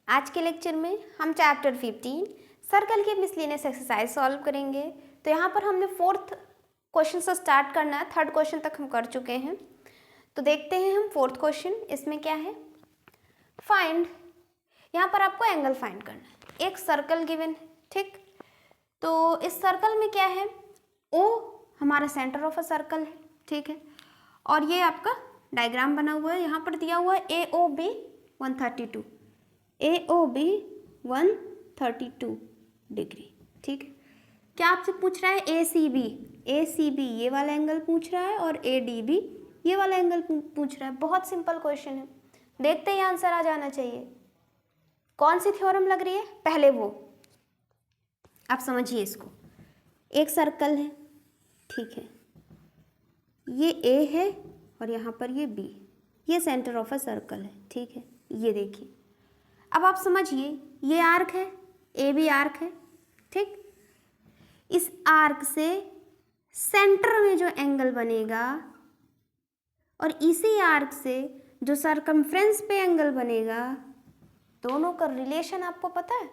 आज के लेक्चर में हम चैप्टर 15 सर्कल के मिसलेनियस एक्सरसाइज सॉल्व करेंगे। तो यहाँ पर हमने 4th क्वेश्चन से स्टार्ट करना है, 3rd क्वेश्चन तक हम कर चुके हैं। तो देखते हैं हम 4th क्वेश्चन। इसमें क्या है, फाइंड, यहाँ पर आपको एंगल फाइंड करना है। एक सर्कल गिवन है, ठीक। तो इस सर्कल में क्या है, ओ हमारा सेंटर ऑफ अ सर्कल है, ठीक है। और ये आपका डायग्राम बना हुआ है, यहाँ पर दिया हुआ है AOB 132, AOB 132 डिग्री, ठीक है। क्या आपसे पूछ रहा है ACB ये वाला एंगल पूछ रहा है और ADB ये वाला एंगल पूछ रहा है। बहुत सिंपल क्वेश्चन है, देखते ही आंसर आ जाना चाहिए। कौन सी थ्योरम लग रही है, पहले वो आप समझिए इसको। एक सर्कल है, ठीक है, ये A है और यहाँ पर ये B, ये सेंटर ऑफ अ सर्कल है, ठीक है। ये देखिए, अब आप समझिए, ये आर्क है, AB आर्क है, ठीक। इस आर्क से सेंटर में जो एंगल बनेगा और इसी आर्क से जो सर्कमफ्रेंस पे एंगल बनेगा, दोनों का रिलेशन आपको पता है।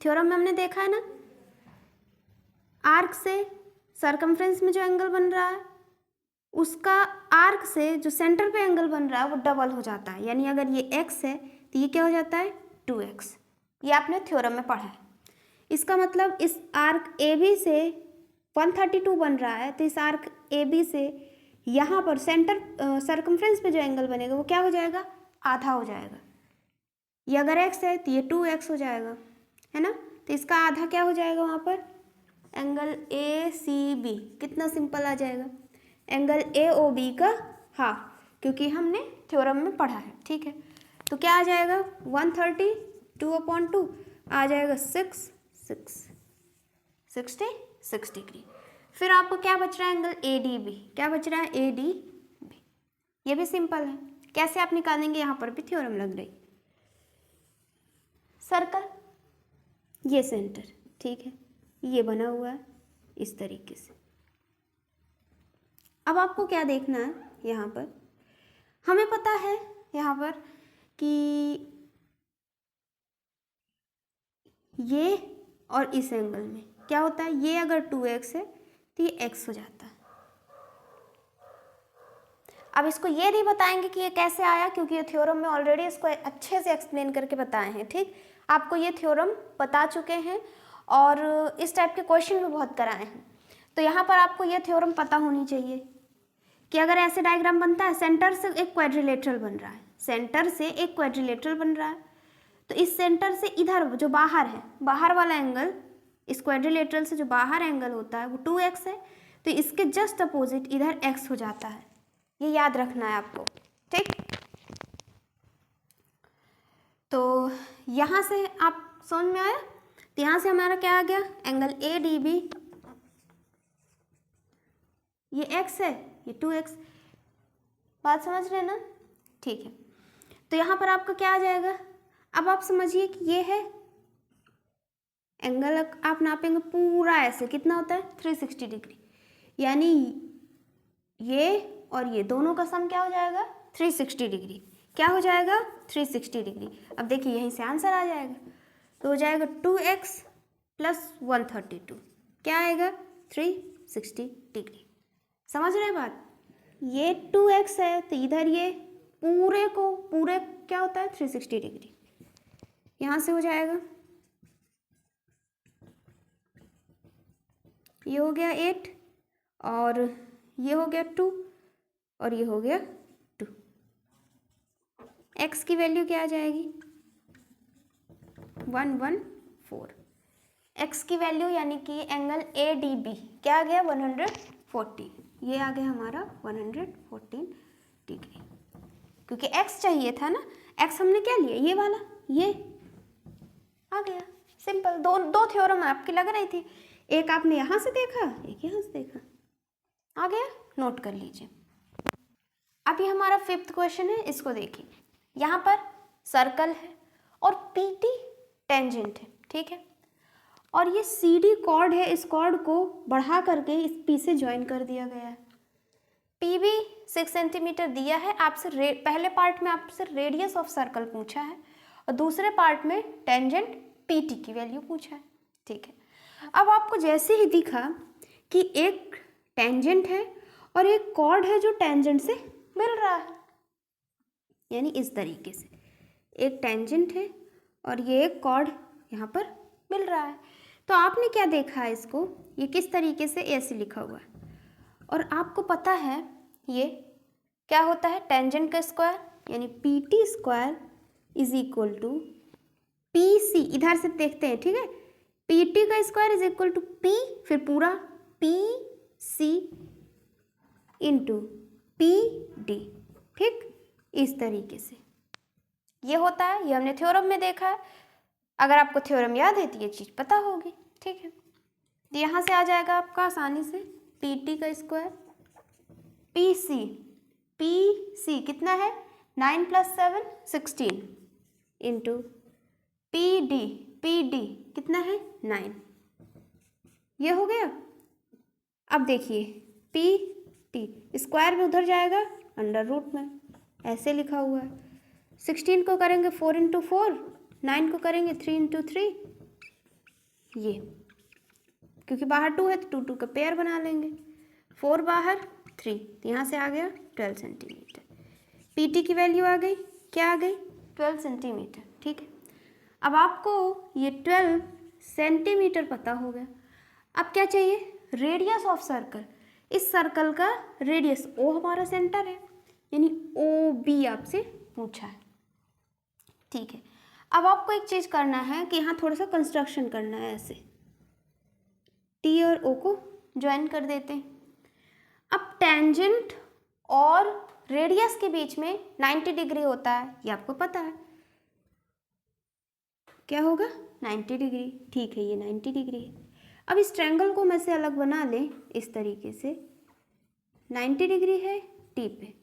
थ्योरम में हमने देखा है ना, आर्क से सर्कमफ्रेंस में जो एंगल बन रहा है उसका आर्क से जो सेंटर पे एंगल बन रहा है वो डबल हो जाता है। यानी अगर ये x है तो ये क्या हो जाता है 2x। ये आपने थ्योरम में पढ़ा है। इसका मतलब इस आर्क AB से 132 बन रहा है, तो इस आर्क AB से यहाँ पर सेंटर सर्कमफ्रेंस पे जो एंगल बनेगा वो क्या हो जाएगा, आधा हो जाएगा। ये अगर x है तो ये 2x हो जाएगा, है ना। तो इसका आधा क्या हो जाएगा वहाँ पर, एंगल ACB। कितना सिंपल आ जाएगा, एंगल AOB का हाफ, क्योंकि हमने थ्योरम में पढ़ा है, ठीक है। तो क्या आ जाएगा 132/2 आ जाएगा 66 डिग्री। फिर आपको क्या बच रहा है, एंगल ADB। क्या बच रहा है, ADB। ये भी सिंपल है, कैसे आप निकालेंगे, यहाँ पर भी थ्योरम लग रही। सर्कल, ये सेंटर, ठीक है, ये बना हुआ है इस तरीके से। अब आपको क्या देखना है, यहाँ पर हमें पता है यहाँ पर कि ये और इस एंगल में क्या होता है, ये अगर 2x है तो ये x हो जाता है। अब इसको ये नहीं बताएंगे कि ये कैसे आया, क्योंकि ये थ्योरम में ऑलरेडी इसको अच्छे से एक्सप्लेन करके बताए हैं, ठीक। आपको ये थ्योरम बता चुके हैं और इस टाइप के क्वेश्चन भी बहुत कराए हैं। तो यहाँ पर आपको ये थ्योरम पता होनी चाहिए कि अगर ऐसे डायग्राम बनता है, सेंटर से एक क्वाड्रिलेटरल बन रहा है, सेंटर से एक क्वाड्रिलेटरल बन रहा है, तो इस सेंटर से इधर जो बाहर है, बाहर वाला एंगल, इस क्वाड्रिलेटरल से जो बाहर एंगल होता है वो 2x है, तो इसके जस्ट अपोजिट इधर x हो जाता है। ये याद रखना है आपको, ठीक। तो यहाँ से आप समझ में आया। तो यहाँ से हमारा क्या आ गया, एंगल ADB, ये x है, ये 2x। बात समझ रहे हैं ना, ठीक है। तो यहाँ पर आपका क्या आ जाएगा, अब आप समझिए कि ये है एंगल, आप नापेंगे पूरा ऐसे, कितना होता है 360 डिग्री। यानी ये और ये दोनों का सम क्या हो जाएगा 360 डिग्री। क्या हो जाएगा 360 डिग्री। अब देखिए यहीं से आंसर आ जाएगा, तो हो जाएगा 2x + 132, क्या आएगा 360 डिग्री। समझ रहे हैं बात, ये 2x है तो इधर ये पूरे क्या होता है 360 डिग्री। यहाँ से हो जाएगा, ये हो गया 8 और ये हो गया 2 और ये हो गया 2। x की वैल्यू क्या आ जाएगी 114। x की वैल्यू यानी कि एंगल ADB क्या आ गया 114, ये आ गया हमारा 114 डिग्री। क्योंकि x चाहिए था ना, x हमने क्या लिया, ये वाला, ये आ गया। सिंपल, दो थ्योरम आपकी लग रही थी, एक आपने यहाँ से देखा, एक यहाँ से देखा, आ गया। नोट कर लीजिए। अब ये हमारा 5th क्वेश्चन है, इसको देखिए। यहाँ पर सर्कल है और PT टेंजेंट है, ठीक है। और ये CD कॉर्ड है, इस कॉर्ड को बढ़ा करके इस P से ज्वाइन कर दिया गया है। PB 6 सेंटीमीटर दिया है। आपसे पहले पार्ट में आपसे रेडियस ऑफ सर्कल पूछा है और दूसरे पार्ट में टेंजेंट पीटी की वैल्यू पूछा है। ठीक है, अब आपको जैसे ही दिखा कि एक टेंजेंट है और एक कॉर्ड है जो टेंजेंट से मिल रहा है, यानी इस तरीके से एक टेंजेंट है और ये एक कॉर्ड यहाँ पर मिल रहा है, तो आपने क्या देखा है, इसको ये किस तरीके से ऐसे लिखा हुआ है, और आपको पता है ये क्या होता है, टेंजेंट का स्क्वायर, यानी P T square is equal to P C, इधर से देखते हैं, ठीक है, पी टी का square is equal to P, फिर पूरा P C into P D. ठीक, इस तरीके से ये होता है, ये हमने थ्योरम में देखा है। अगर आपको थ्योरम याद है तो ये चीज़ पता होगी। ठीक है, तो यहाँ से आ जाएगा आपका आसानी से पी टी का स्क्वायर, पी सी कितना है 9 + 7 16 इंटू पी डी कितना है 9, ये हो गया। अब देखिए पी टी स्क्वायर में उधर जाएगा अंडर रूट में, ऐसे लिखा हुआ है। 16 को करेंगे 4 × 4, 9 को करेंगे 3 × 3, ये क्योंकि बाहर 2 है तो 2 2 का पेयर बना लेंगे, 4 बाहर 3, तो यहाँ से आ गया 12 सेंटीमीटर। पीटी की वैल्यू आ गई, क्या आ गई 12 सेंटीमीटर। ठीक है, अब आपको ये 12 सेंटीमीटर पता हो गया। अब क्या चाहिए, रेडियस ऑफ सर्कल, इस सर्कल का रेडियस, ओ हमारा सेंटर है, यानी ओ बी आपसे पूछा है। ठीक है, अब आपको एक चीज़ करना है कि यहाँ थोड़ा सा कंस्ट्रक्शन करना है, ऐसे टी और ओ को ज्वाइन कर देते हैं। अब टेंजेंट और रेडियस के बीच में 90 डिग्री होता है, ये आपको पता है, क्या होगा 90 डिग्री। ठीक है, ये 90 डिग्री है। अब इस ट्रायंगल को मैं से अलग बना लें इस तरीके से, 90 डिग्री है टी पे,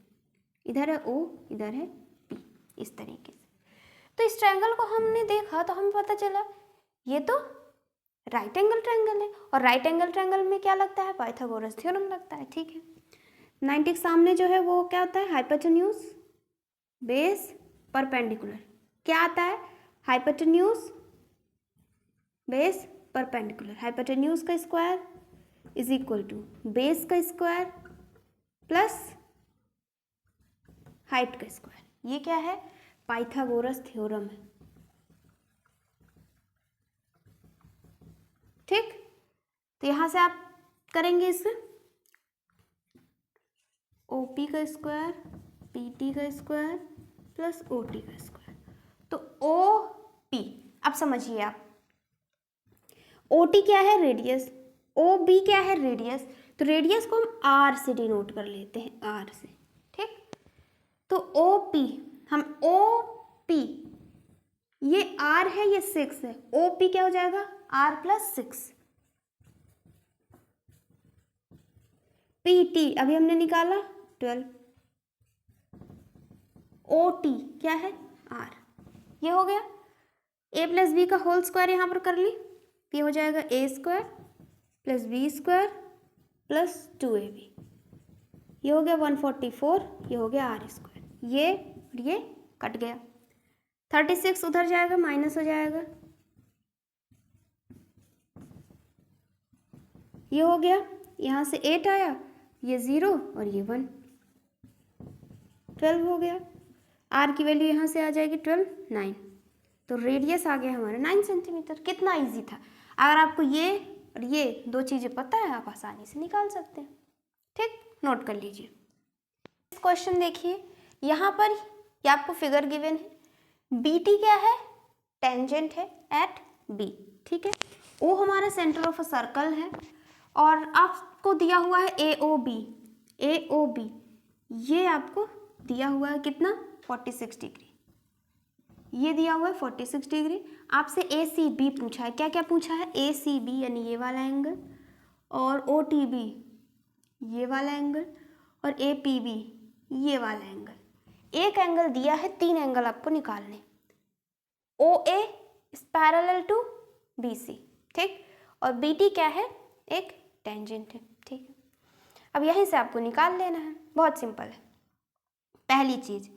इधर है ओ, इधर है पी, इस तरीके से। तो इस ट्रायंगल को हमने देखा तो हमें पता चला ये तो राइट एंगल ट्रायंगल है, और राइट एंगल ट्रायंगल में क्या लगता है, पाइथागोरस थ्योरम लगता है। ठीक है, 90 के सामने जो है वो क्या होता है, हाइपोटेन्यूज बेस परपेंडिकुलर, क्या आता है, हाइपोटेन्यूज बेस परपेंडिकुलर, हाइपोटेन्यूज का square is equal to base का स्क्वायर प्लस हाइट का स्क्वायर, ये क्या है, पाइथागोरस थ्योरम है। ठीक, तो यहां से आप करेंगे इसे ओपी का स्क्वायर पीटी का स्क्वायर प्लस ओटी का स्क्वायर, तो ओ पी, अब समझिए आप, ओटी क्या है रेडियस, ओ बी क्या है रेडियस, तो रेडियस को हम आर से डिनोट कर लेते हैं, आर से। ठीक, तो ओ पी, हम ओ पी, ये आर है ये 6 है, ओ पी क्या हो जाएगा आर + 6, पी टी अभी हमने निकाला 12, ओ टी क्या है आर, ये हो गया। ए + बी का होल स्क्वायर यहाँ पर कर ली, ये हो जाएगा a² + b² + 2ab, ये हो गया 144, ये हो गया r², ये कट गया, 36 उधर जाएगा माइनस हो जाएगा, ये हो गया, यहाँ से 8 आया, ये 0 और ये 1, 12 हो गया। r की वैल्यू यहाँ से आ जाएगी 12, 9, तो रेडियस आ गया हमारा 9 सेंटीमीटर। कितना इजी था, अगर आपको ये और ये दो चीज़ें पता है आप आसानी से निकाल सकते हैं। ठीक, नोट कर लीजिए। इस क्वेश्चन देखिए, यहाँ पर ये आपको फिगर गिवन है, बी टी क्या है, टेंजेंट है एट बी। ठीक है, ओ हमारा सेंटर ऑफ अ सर्कल है, और आपको दिया हुआ है ए ओ बी, ये आपको दिया हुआ है कितना 46 डिग्री, ये दिया हुआ है 46 डिग्री। आपसे ए सी बी पूछा है, क्या क्या पूछा है, ए सी बी यानी ये वाला एंगल, और ओ टी बी ये वाला एंगल, और ए पी बी ये वाला एंगल। एक एंगल दिया है, 3 एंगल आपको निकालने, O A is parallel to B C. ठीक, और बी टी क्या है, एक टेंजेंट है। ठीक है, अब यहीं से आपको निकाल लेना है, बहुत सिंपल है। पहली चीज,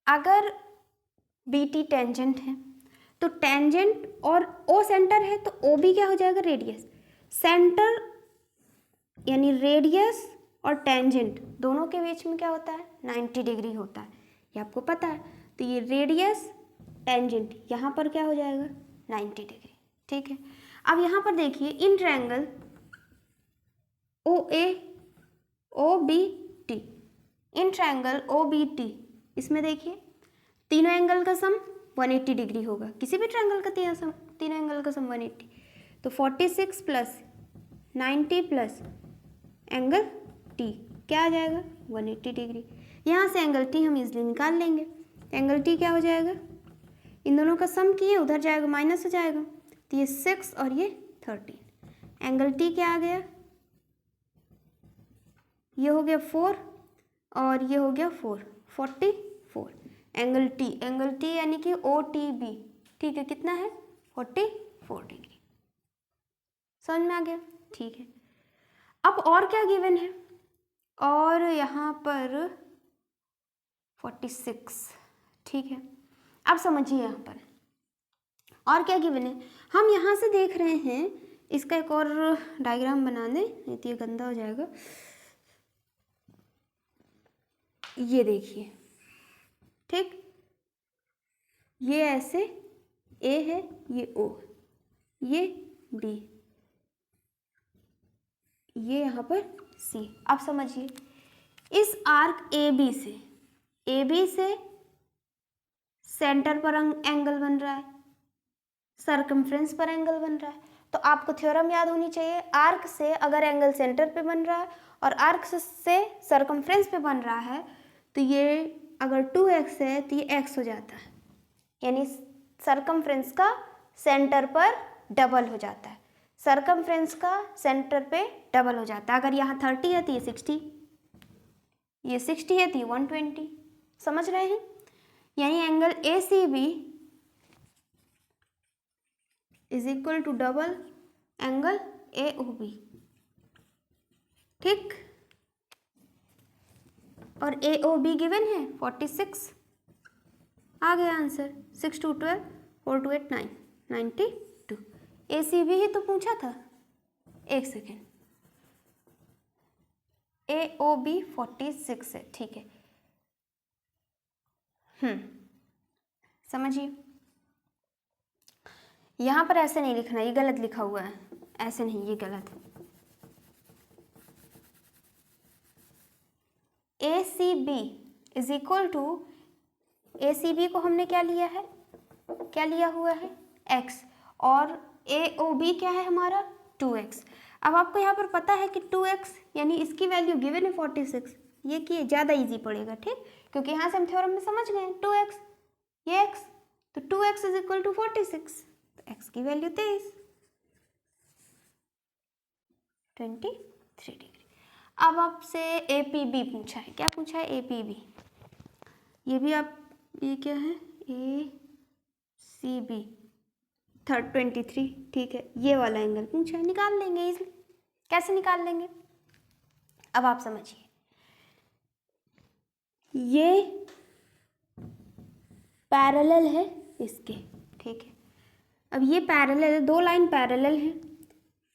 अगर बी टी टेंजेंट है, तो टेंजेंट और ओ सेंटर है तो ओ बी क्या हो जाएगा, रेडियस। सेंटर यानी रेडियस और टेंजेंट दोनों के बीच में क्या होता है, 90 डिग्री होता है, ये आपको पता है। तो ये रेडियस टेंजेंट यहाँ पर क्या हो जाएगा, 90 डिग्री, ठीक है। अब यहाँ पर देखिए in triangle O A O B T, in triangle O B T, इसमें देखिए तीनों एंगल का सम 180 डिग्री होगा, किसी भी ट्रायंगल का तीनों एंगल का सम 180, तो 46 प्लस 90 प्लस एंगल टी क्या आ जाएगा, 180 डिग्री। यहाँ से एंगल टी हम इजीली निकाल लेंगे, एंगल टी क्या हो जाएगा, इन दोनों का सम किए उधर जाएगा माइनस हो जाएगा, तो ये 6 और ये 13, एंगल टी क्या आ गया, ये हो गया 4 और ये हो गया 4, 44 एंगल टी यानी कि ओ टी बी, ठीक है, कितना है 44 डिग्री, समझ में आ गया, ठीक है। अब और क्या गिवन है, और यहाँ पर 46, ठीक है। अब समझिए यहाँ पर और क्या गिवन है, हम यहाँ से देख रहे हैं, इसका एक और डायग्राम बना दें नहीं तो ये गंदा हो जाएगा, ये देखिए, ठीक, ये ऐसे ए है, ये ओ, ये बी, ये यहाँ पर सी। अब समझिए इस आर्क ए बी से सेंटर पर एंगल बन रहा है, सर्कमफ्रेंस पर एंगल बन रहा है, तो आपको थ्योरम याद होनी चाहिए, आर्क से अगर एंगल सेंटर पे बन रहा है और आर्क से सर्कमफ्रेंस पे बन रहा है, तो ये अगर 2x है तो ये x हो जाता है, यानी सर्कमफ्रेंस का सेंटर पर डबल हो जाता है, सर्कमफ्रेंस का सेंटर पे डबल हो जाता है। अगर यहाँ 30 है तो ये 60, ये 60 है तो ये 120, समझ रहे हैं, यानी angle A C B is equal to double angle A O B, ठीक, और ए ओ बी गिवन है 46, आ गया आंसर, 6 2 12 4 2 8 9 92, ए सी बी ही तो पूछा था, एक सेकेंड, ए ओ बी 46 है, ठीक है, समझिए यहाँ पर ऐसे नहीं लिखना, ये गलत लिखा हुआ है, ऐसे नहीं, ये गलत है, A C B is equal to, A C B को हमने क्या लिया है, क्या लिया हुआ है x, और ए ओ बी क्या है हमारा 2x। अब आपको यहाँ पर पता है कि 2x यानी इसकी वैल्यू गिवन है 46, ये किए ज़्यादा इजी पड़ेगा, ठीक, क्योंकि यहाँ से हम थ्योरम में समझ गए 2x, ये x, तो 2x इज इक्वल टू 46, तो x की वैल्यू 23 डिग्री। अब आपसे ए पी बी पूछा है, क्या पूछा है, ए पी बी, ये भी आप, ये क्या है, ए सी बी 23, ठीक है, ये वाला एंगल पूछा है, निकाल लेंगे इसलिए, कैसे निकाल लेंगे, अब आप समझिए, ये पैरेलल है इसके, ठीक है, अब ये पैरेलल है, दो लाइन पैरेलल है,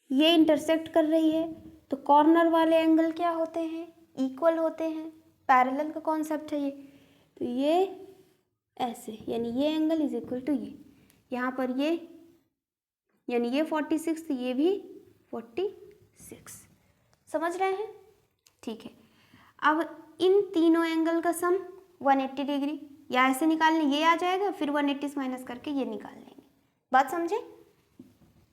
ये इंटरसेक्ट कर रही है, तो कॉर्नर वाले एंगल क्या होते हैं, इक्वल होते हैं, पैरेलल का कॉन्सेप्ट है ये, तो ये ऐसे, यानी ये एंगल इज इक्वल टू ये, यहाँ पर ये, यानी ये 46 तो ये भी 46, समझ रहे हैं, ठीक है। अब इन तीनों एंगल का सम 180 डिग्री, या ऐसे निकालने, ये आ जाएगा, फिर 180 से माइनस करके ये निकाल लेंगे, बात समझे,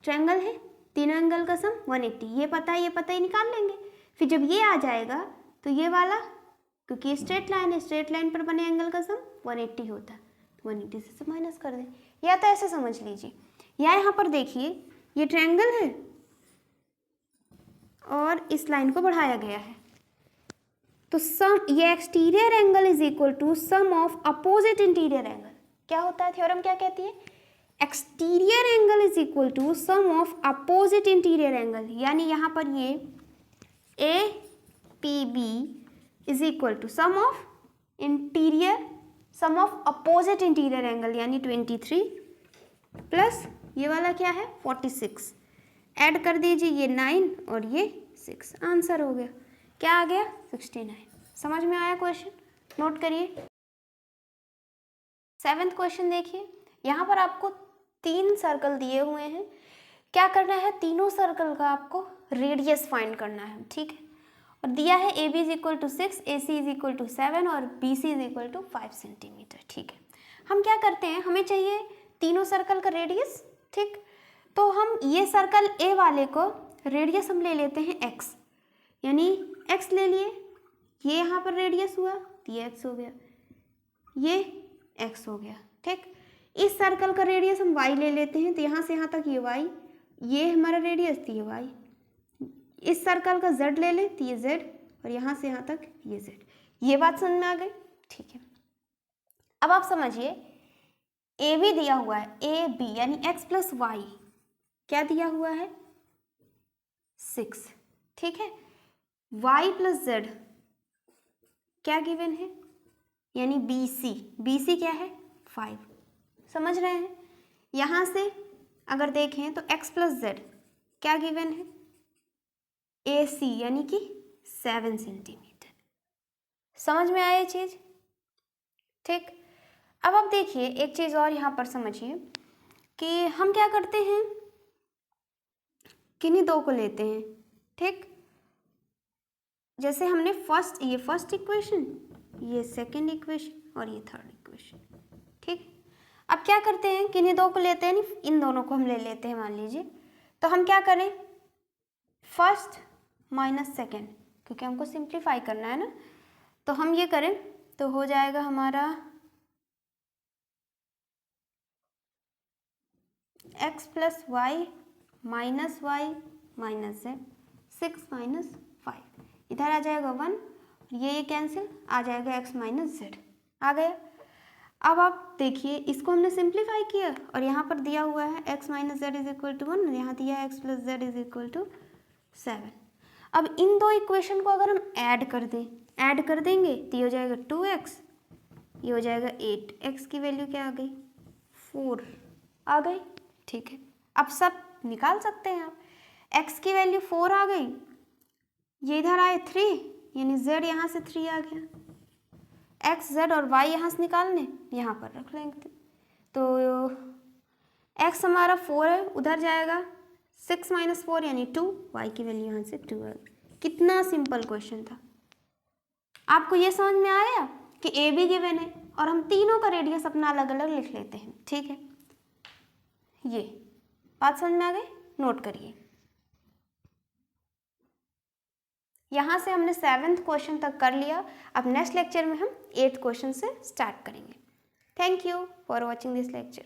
ट्रायंगल है, तीनों एंगल का सम 180, ये पता है निकाल लेंगे, फिर जब ये आ जाएगा तो ये वाला, क्योंकि स्ट्रेट लाइन है, स्ट्रेट लाइन पर बने एंगल का सम 180 होता है, तो 180 से माइनस कर दें, या तो ऐसे समझ लीजिए, या यहाँ पर देखिए ये ट्रायंगल है और इस लाइन को बढ़ाया गया है, तो सम, ये exterior angle is equal to sum of opposite interior angle, क्या होता है, थ्योरम क्या कहती है, exterior angle is equal to sum of opposite interior angle, यानी यहाँ पर ये A P B is equal to sum of interior sum of opposite interior angle यानी 23 प्लस ये वाला क्या है 46, ऐड कर दीजिए ये 9 और ये 6, आंसर हो गया क्या आ गया 69। समझ में आया क्वेश्चन, नोट करिए। 7th क्वेश्चन देखिए, यहाँ पर आपको 3 सर्कल दिए हुए हैं, क्या करना है तीनों सर्कल का आपको रेडियस फाइंड करना है, ठीक है। और दिया है A B is equal to 6, A C is equal to 7 और B C is equal to 5 centimetre, ठीक है। हम क्या करते हैं, हमें चाहिए तीनों सर्कल का रेडियस, ठीक। तो हम ये सर्कल ए वाले को रेडियस हम ले लेते हैं x, यानी x ले लिए, ये यहाँ पर रेडियस हुआ तो ये x हो गया, ये x हो गया, ठीक। इस सर्कल का रेडियस हम y ले लेते हैं तो यहाँ से यहाँ तक ये y, ये हमारा रेडियस तो ये y। इस सर्कल का z ले लें तो ये z और यहाँ से यहाँ तक ये z। ये बात समझ में आ गई, ठीक है। अब आप समझिए ए बी दिया हुआ है, ए बी यानी x प्लस वाई क्या दिया हुआ है 6, ठीक है। y प्लस z क्या गिवन है यानी बी सी, बी सी क्या है 5, समझ रहे हैं। यहाँ से अगर देखें तो x प्लस z क्या गिवन है ए सी यानी कि 7 सेंटीमीटर। समझ में आया ये चीज़, ठीक। अब आप देखिए एक चीज़ और यहाँ पर समझिए कि हम क्या करते हैं, किन्हीं दो को लेते हैं, ठीक। जैसे हमने ये फर्स्ट इक्वेशन, ये सेकंड इक्वेशन और ये थर्ड इक्वेशन, ठीक। अब क्या करते हैं, किन्हीं दो को लेते हैं, इन दोनों को हम ले लेते हैं मान लीजिए। तो हम क्या करें, फर्स्ट माइनस सेकेंड, क्योंकि हमको सिंप्लीफाई करना है ना, तो हम ये करें तो हो जाएगा हमारा x plus y minus y minus z, 6 minus 5, इधर आ जाएगा 1, ये कैंसिल, आ जाएगा x माइनस z, आ गया। अब आप देखिए इसको हमने सिंप्लीफाई किया और यहाँ पर दिया हुआ है x minus z is equal to 1, यहाँ दिया है x plus z is equal to 7। अब इन दो इक्वेशन को अगर हम ऐड कर दें, ऐड कर देंगे तो ये हो जाएगा 2x, ये हो जाएगा 8, x की वैल्यू क्या आ गई 4 आ गई, ठीक है। अब सब निकाल सकते हैं आप, x की वैल्यू 4 आ गई, ये इधर आए 3 यानी z यहाँ से 3 आ गया, x z और y यहाँ से निकालने यहाँ पर रख लेंगे तो x हमारा 4 है, उधर जाएगा 6 माइनस 4 यानी 2, y की वैल्यू यहाँ से 2 है। कितना सिंपल क्वेश्चन था, आपको ये समझ में आया कि ए बी गिवन है और हम तीनों का रेडियस अपना अलग अलग लिख लेते हैं, ठीक है। ये बात समझ में आ गई, नोट करिए। यहाँ से हमने 7th क्वेश्चन तक कर लिया, अब नेक्स्ट लेक्चर में हम 8th क्वेश्चन से स्टार्ट करेंगे। Thank you for watching this lecture.